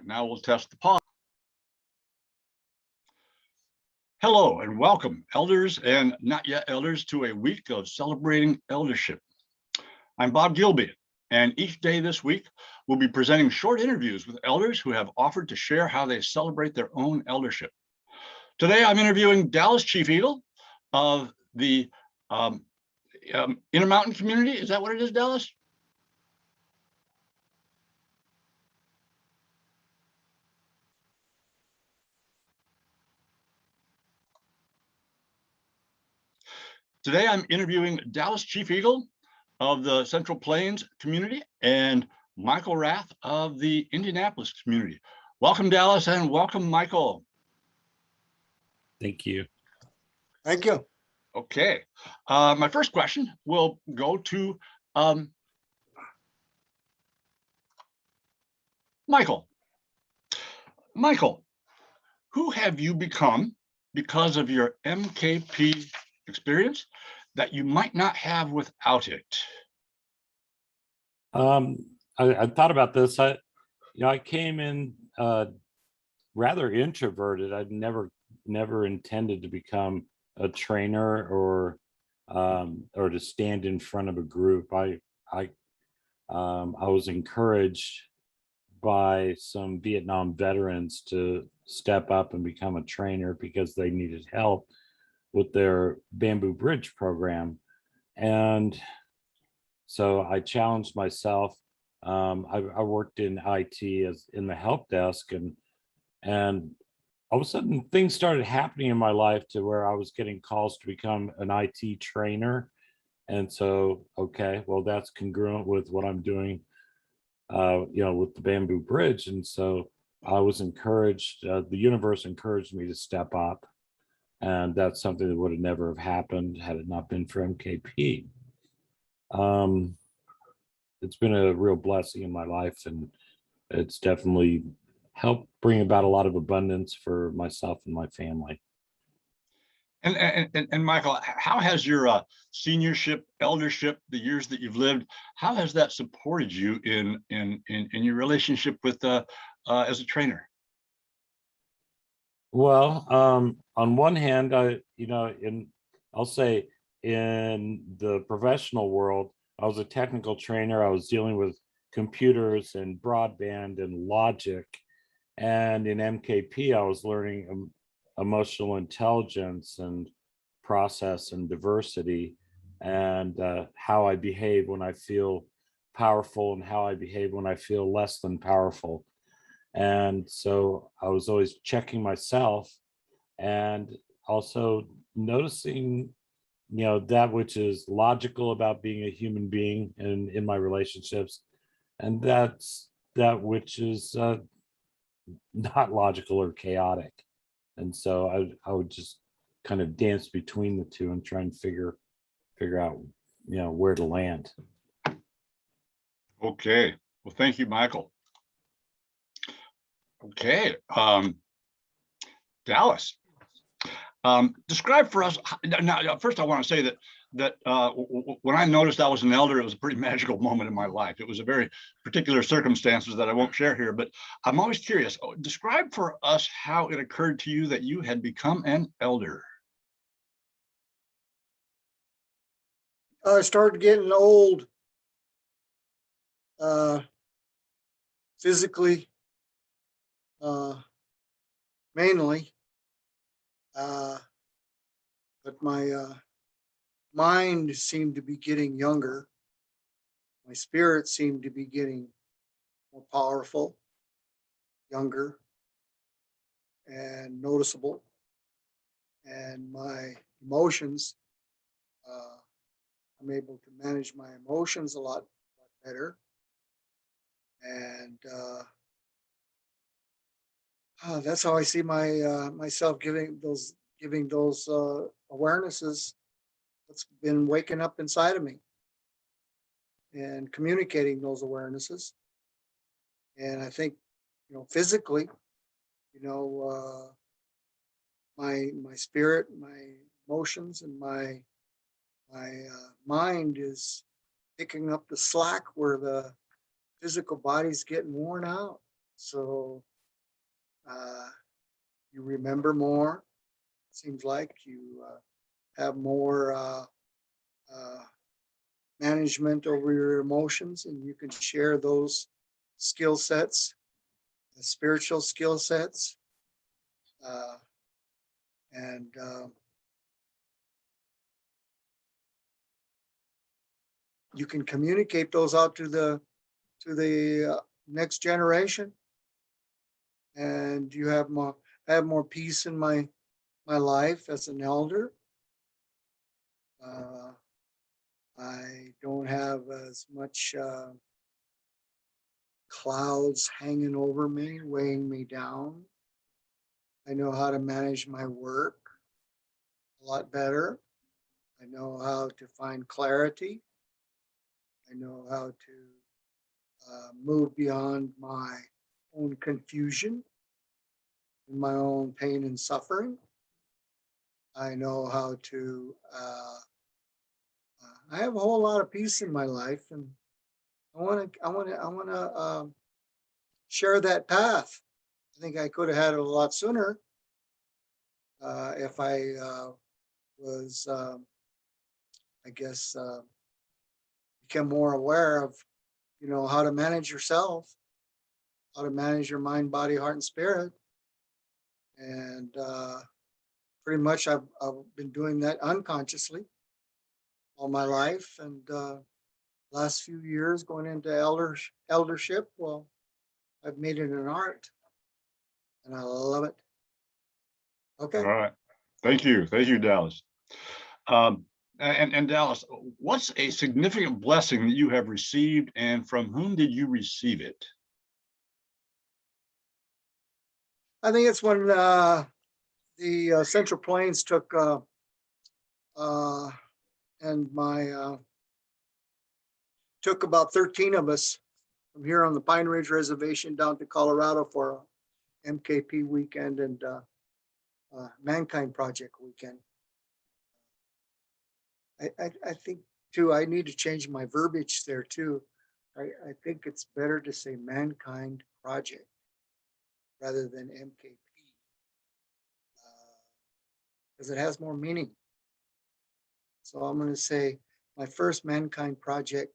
Now we'll test the pause. Hello and welcome, elders and not yet elders, to a week of celebrating eldership. I'm Bob Gilby, and each day this week, we'll be presenting short interviews with elders who have offered to share how they celebrate their own eldership. Today, I'm interviewing Dallas ChiefEagle of the Intermountain community. Is that what it is, Dallas? Today, I'm interviewing Dallas ChiefEagle of the Central Plains community and Michael Rath of the Indianapolis community. Welcome, Dallas, and welcome, Michael. Thank you. Thank you. Okay. My first question will go to Michael. Michael, who have you become because of your MKP experience that you might not have without it? I thought about this. I came in rather introverted. I'd never intended to become a trainer or to stand in front of a group. I was encouraged by some Vietnam veterans to step up and become a trainer because they needed help with their bamboo bridge program. And so I challenged myself. I worked in IT as in the help desk, and all of a sudden things started happening in my life to where I was getting calls to become an IT trainer. And so, okay, well, that's congruent with what I'm doing, with the bamboo bridge. And so I was encouraged, the universe encouraged me to step up. And that's something that would have never have happened had it not been for MKP. It's been a real blessing in my life, and it's definitely helped bring about a lot of abundance for myself and my family. And Michael, how has your seniorship, eldership, the years that you've lived, how has that supported you in your relationship with as a trainer? Well, on one hand, I'll say in the professional world, I was a technical trainer. I was dealing with computers and broadband and logic. And in MKP, I was learning emotional intelligence and process and diversity, and how I behave when I feel powerful and how I behave when I feel less than powerful. And so I was always checking myself and also noticing, that which is logical about being a human being and in my relationships, and that's that which is not logical or chaotic. And so I would just kind of dance between the two and try and figure out, where to land. Okay. Well, thank you, Michael. Okay. Dallas, describe for us. Now, first, I want to say that when I noticed I was an elder, it was a pretty magical moment in my life. It was a very particular circumstances that I won't share here, but I'm always curious. Describe for us how it occurred to you that you had become an elder. I started getting old, physically, mainly, but my mind seemed to be getting younger. My spirit seemed to be getting more powerful, younger, and noticeable. And my emotions, I'm able to manage my emotions a lot better. And that's how I see myself giving those awarenesses that's been waking up inside of me and communicating those awarenesses. And I think, physically, my spirit, my emotions, and my mind is picking up the slack where the physical body's getting worn out. So You remember more. Seems like you have more management over your emotions, and you can share those skill sets, the spiritual skill sets, and you can communicate those out to the next generation, and you have more peace in my life as an elder. I don't have as much clouds hanging over me, weighing me down. I know how to manage my work a lot better. I know how to find clarity. I know how to move beyond my own confusion and my own pain and suffering. I know how to, I have a whole lot of peace in my life, and I want to share that path. I think I could have had it a lot sooner if I was, I guess, become more aware of, how to manage yourself, how to manage your mind, body, heart, and spirit. And pretty much I've been doing that unconsciously all my life. And last few years going into eldership, well, I've made it an art, and I love it. Okay. All right. Thank you. Thank you, Dallas. And Dallas, what's a significant blessing that you have received, and from whom did you receive it? I think it's when the Central Plains took and my took about 13 of us from here on the Pine Ridge Reservation down to Colorado for a MKP weekend and Mankind Project weekend. I think too, I need to change my verbiage there too. I think it's better to say Mankind Project rather than MKP, because it has more meaning. So I'm going to say my first Mankind Project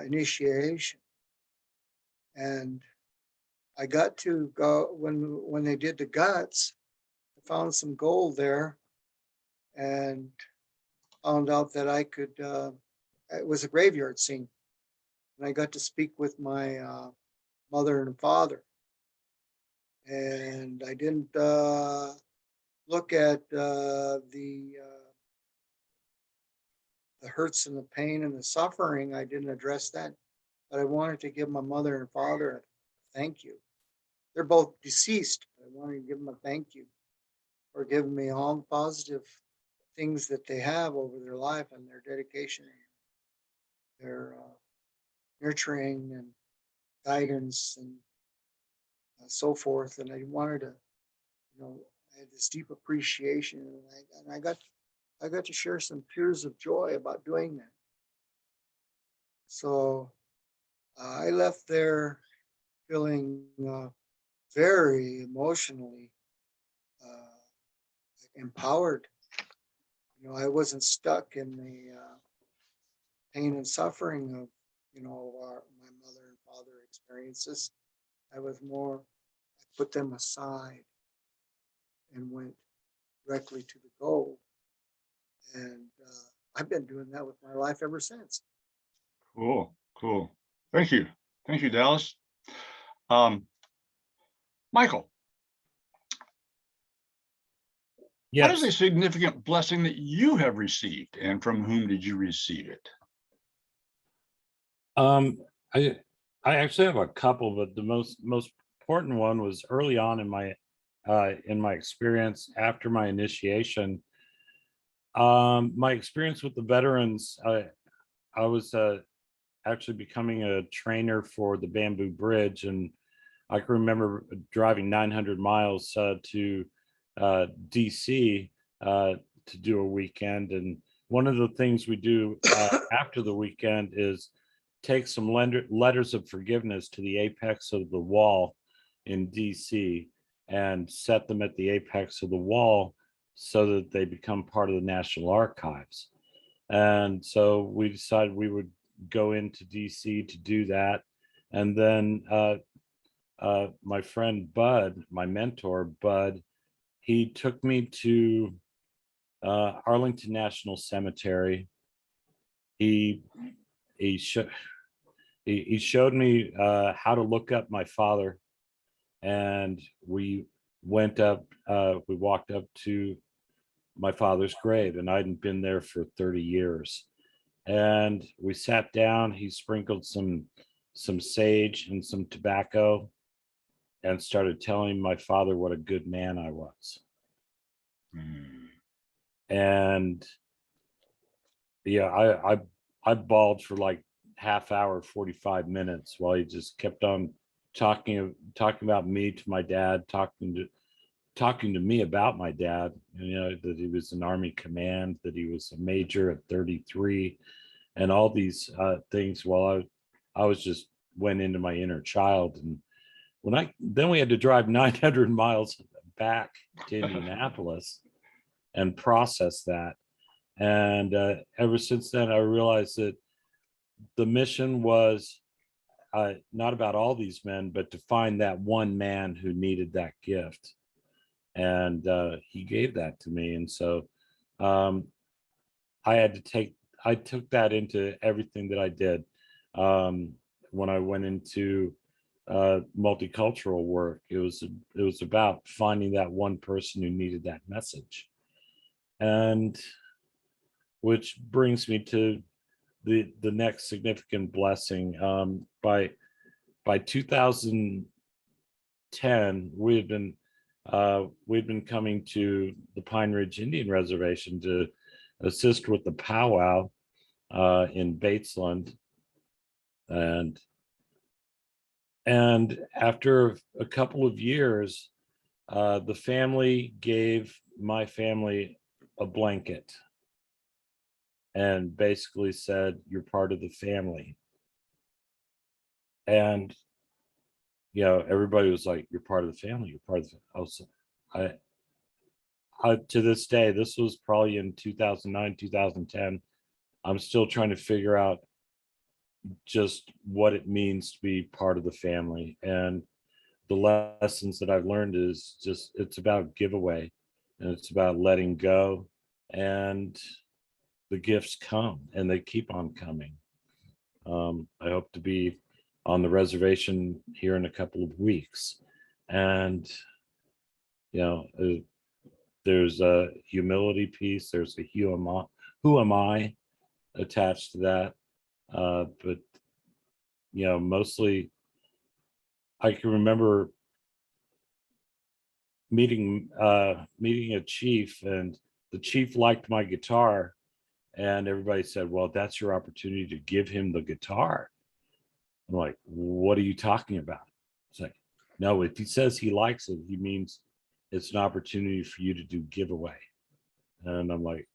initiation. And I got to go when they did the guts, I found some gold there and found out that I could, it was a graveyard scene. And I got to speak with my mother and father. And I didn't look at the hurts and the pain and the suffering. I didn't address that, but I wanted to give my mother and father a thank you. They're both deceased. I wanted to give them a thank you for giving me all the positive things that they have over their life and their dedication, their nurturing and guidance and so forth. And I wanted to, I had this deep appreciation, and I got to share some tears of joy about doing that. So I left there feeling very emotionally empowered. I wasn't stuck in the pain and suffering of, my mother and father experiences. I put them aside and went directly to the goal. And I've been doing that with my life ever since. Cool. Thank you. Thank you, Dallas. Michael. Yes. What is a significant blessing that you have received, and from whom did you receive it? I actually have a couple, but the most important one was early on in my experience after my initiation. My experience with the veterans, I was actually becoming a trainer for the Bamboo Bridge, and I can remember driving 900 miles to DC to do a weekend. And one of the things we do after the weekend is take some letters of forgiveness to the apex of the wall in DC and set them at the apex of the wall so that they become part of the National Archives. And so we decided we would go into DC to do that. And then my friend Bud, my mentor Bud, he took me to Arlington National Cemetery. He showed me how to look up my father, and we went up. We walked up to my father's grave, and I hadn't been there for 30 years. And we sat down. He sprinkled some sage and some tobacco, and started telling my father what a good man I was. And yeah, I bawled for like half hour, 45 minutes while he just kept on talking about me to my dad, talking to me about my dad, you know, that he was in Army command, that he was a major at 33, and all these things. While I was just went into my inner child. And then we had to drive 900 miles back to Indianapolis and process that. And ever since then, I realized that the mission was not about all these men, but to find that one man who needed that gift. And he gave that to me. And so I took that into everything that I did. When I went into multicultural work, it was about finding that one person who needed that message. And which brings me to the next significant blessing. By 2010, we'd been coming to the Pine Ridge Indian Reservation to assist with the powwow in Batesland. And after a couple of years, the family gave my family a blanket and basically said, "You're part of the family." And you know, everybody was like, "You're part of the family. You're part of the." I to this day, this was probably in 2009, 2010. I'm still trying to figure out just what it means to be part of the family. And the lessons that I've learned is just, it's about giveaway, and it's about letting go, and the gifts come and they keep on coming. I hope to be on the reservation here in a couple of weeks. And, you know, there's a humility piece, there's a who am I attached to that. But, you know, mostly I can remember meeting a chief, and the chief liked my guitar, and everybody said, "Well, that's your opportunity to give him the guitar." I'm like, "What are you talking about?" It's like, "No, if he says he likes it, he means it's an opportunity for you to do giveaway." And I'm like,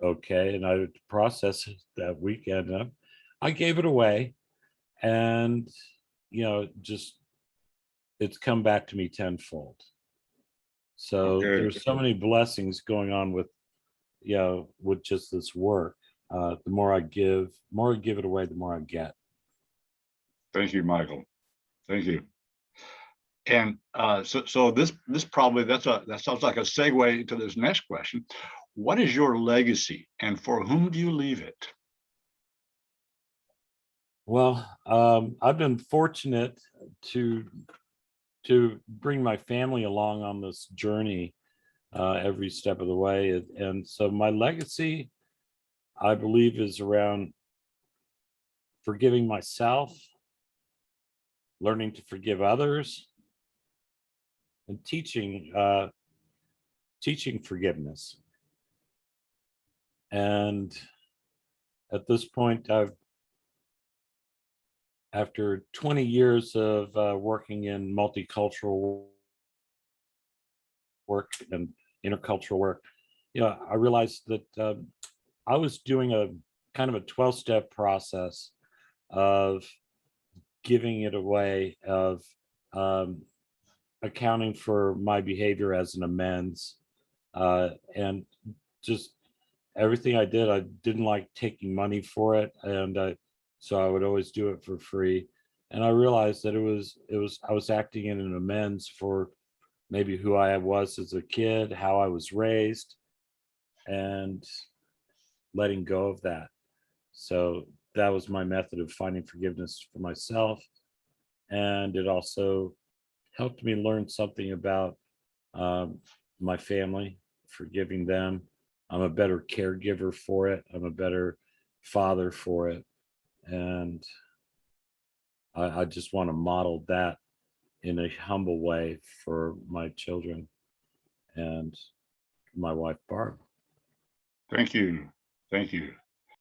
"Okay." And I processed it that weekend, and I gave it away, and you know, just it's come back to me tenfold. So Okay. there's so many blessings going on with, you know, with just this work. The more I give it away, the more I get. Thank you, Michael. Thank you. And so this probably that sounds like a segue to this next question. What is your legacy, and for whom do you leave it? Well, I've been fortunate to bring my family along on this journey every step of the way. And so my legacy, I believe, is around forgiving myself, learning to forgive others, and teaching forgiveness. And at this point, after 20 years of working in multicultural work and intercultural work, you know, I realized that I was doing a kind of a 12-step process of giving it away, of accounting for my behavior as an amends, and just everything I did, I didn't like taking money for it, and so I would always do it for free. And I realized that I was acting in an amends for maybe who I was as a kid, how I was raised, and letting go of that. So that was my method of finding forgiveness for myself. And it also helped me learn something about my family, forgiving them. I'm a better caregiver for it. I'm a better father for it. And I just want to model that in a humble way for my children and my wife, Barb. Thank you. Thank you.